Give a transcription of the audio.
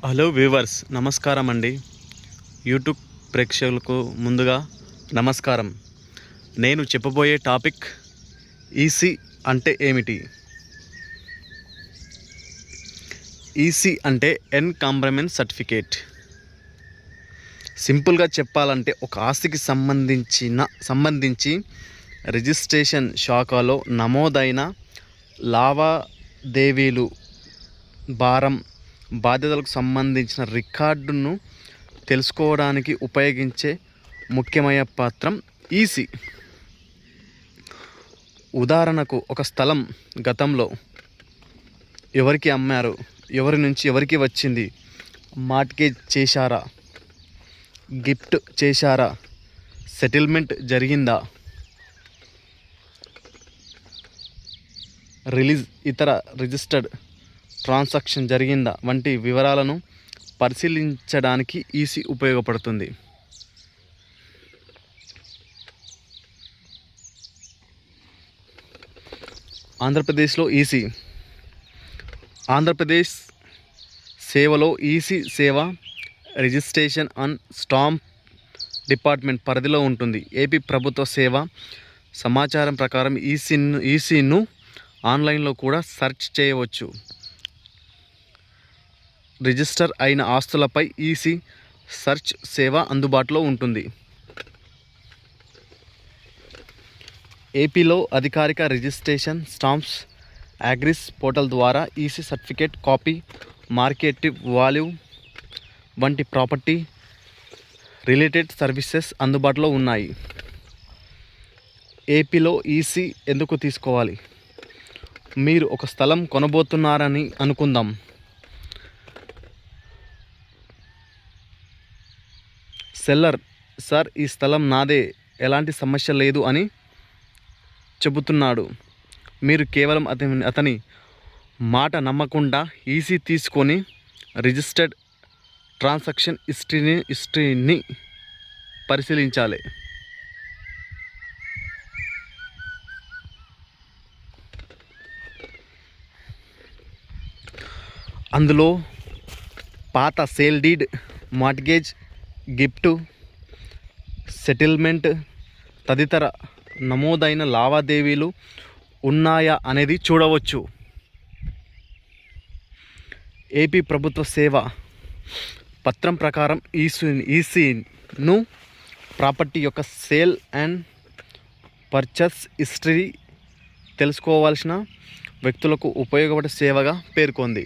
Hello viewers, నమస్కారం అండి. YouTube ప్రేక్షకులకు ముందుగా నమస్కారం. నేను చెప్పబోయే టాపిక్ ఈసీ అంటే ఏమిటి. ఈసీ అంటే ఎన్కాంబ్రమెంట్ సర్టిఫికేట్. సింపుల్గా చెప్పాలంటే ఒక ఆస్తికి సంబంధించి రిజిస్ట్రేషన్ శాఖలో నమోదైన లావాదేవీలు, భారం, బాధ్యతలకు సంబంధించిన రికార్డును తెలుసుకోవడానికి ఉపయోగించే ముఖ్యమైన పత్రం ఈసీ. ఉదాహరణకు, ఒక స్థలం గతంలో ఎవరికి అమ్మారు, ఎవరి నుంచి ఎవరికి వచ్చింది, మార్ట్గేజ్ చేశారా, గిఫ్ట్ చేశారా, సెటిల్మెంట్ జరిగిందా, రిలీజ్ ఇతర రిజిస్టర్డ్ ట్రాన్సాక్షన్ జరిగిందా వంటి వివరాలను పరిశీలించడానికి ఈసీ ఉపయోగపడుతుంది. ఆంధ్రప్రదేశ్లో ఈసీ. ఆంధ్రప్రదేశ్ సేవలో ఈసీ సేవ రిజిస్ట్రేషన్ అండ్ స్టాంప్ డిపార్ట్మెంట్ పరిధిలో ఉంటుంది. ఏపీ ప్రభుత్వ సేవ సమాచారం ప్రకారం ఈసీను ఆన్లైన్లో కూడా సెర్చ్ చేయవచ్చు. రిజిస్టర్ అయిన ఆస్తులపై ఈసీ సెర్చ్ సేవ అందుబాటులో ఉంటుంది. ఏపీలో అధికారిక రిజిస్ట్రేషన్ స్టాంప్స్ అగ్రిస్ పోర్టల్ ద్వారా EC certificate copy, market value వంటి ప్రాపర్టీ రిలేటెడ్ సర్వీసెస్ అందుబాటులో ఉన్నాయి. ఏపీలో ఈసీ ఎందుకు తీసుకోవాలి? మీరు ఒక స్థలం కొనబోతున్నారని అనుకుందాం. సెల్లర్, సార్ ఈ స్థలం నాదే, ఎలాంటి సమస్య లేదు అని చెబుతున్నాడు. మీరు కేవలం అతని మాట నమ్మకుండా ఈసీ తీసుకొని రిజిస్టర్డ్ ట్రాన్సాక్షన్ హిస్టరీని పరిశీలించాలి. అందులో పాత sale deed, mortgage, gift, settlement తదితర నమోదైన లావాదేవీలు ఉన్నాయా అనేది చూడవచ్చు. ఏపీ ప్రభుత్వ సేవ పత్రం ప్రకారం ఈసీను ప్రాపర్టీ యొక్క సేల్ అండ్ పర్చేస్ హిస్టరీ తెలుసుకోవాల్సిన వ్యక్తులకు ఉపయోగపడే సేవగా పేర్కొంది.